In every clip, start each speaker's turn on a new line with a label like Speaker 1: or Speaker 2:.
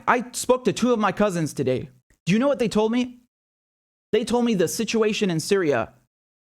Speaker 1: I spoke to two of my cousins today. Do you know what they told me? They told me the situation in Syria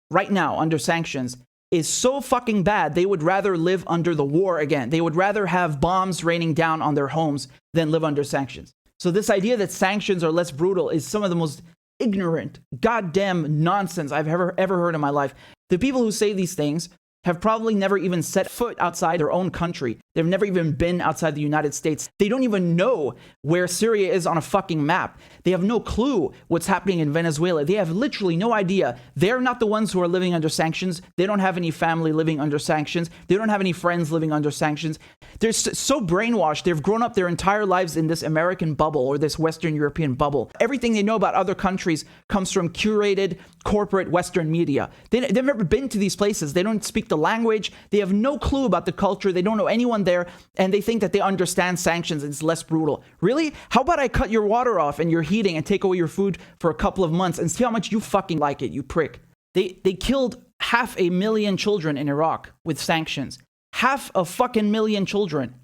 Speaker 1: right now under sanctions is so fucking bad, they would rather live under the war again. They would rather have bombs raining down on their homes than live under sanctions. So this idea that sanctions are less brutal is some of the most ignorant, goddamn nonsense I've ever heard in my life. The people who say these things have probably never even set foot outside their own country. They've never even been outside the United States. They don't even know where Syria is on a fucking map. They have no clue what's happening in Venezuela. They have literally no idea. They're not the ones who are living under sanctions. They don't have any family living under sanctions. They don't have any friends living under sanctions. They're so brainwashed. They've grown up their entire lives in this American bubble or this Western European bubble. Everything they know about other countries comes from curated corporate Western media. They've never been to these places. They don't speak the language. They have no clue about the culture. They don't know anyone there, and they think that they understand sanctions and it's less brutal. Really? How about I cut your water off and your heating and take away your food for a couple of months and see how much you fucking like it, you prick. They killed 500,000 children in Iraq with sanctions. 500,000 children.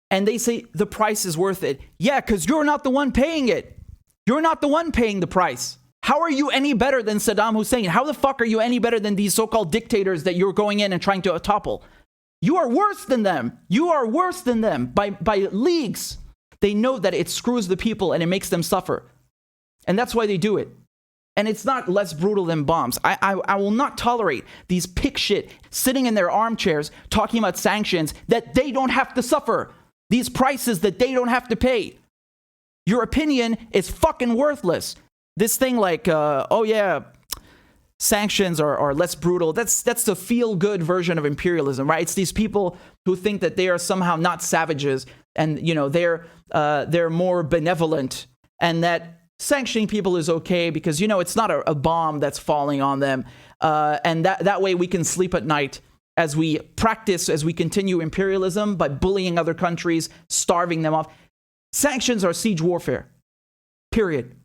Speaker 1: And they say the price is worth it. Yeah, because you're not the one paying it. You're not the one paying the price. How are you any better than Saddam Hussein? How the fuck are you any better than these so-called dictators that you're going in and trying to topple? You are worse than them. You are worse than them by leagues. They know that it screws the people and it makes them suffer. And that's why they do it. And it's not less brutal than bombs. I will not tolerate these pick shit sitting in their armchairs talking about sanctions that they don't have to suffer. These prices that they don't have to pay. Your opinion is fucking worthless. This thing like, oh yeah, sanctions are less brutal. That's the feel-good version of imperialism, right? It's these people who think that they are somehow not savages and, you know, they're more benevolent and that sanctioning people is okay because, you know, it's not a bomb that's falling on them. And that way we can sleep at night as we continue imperialism by bullying other countries, starving them off. Sanctions are siege warfare, period.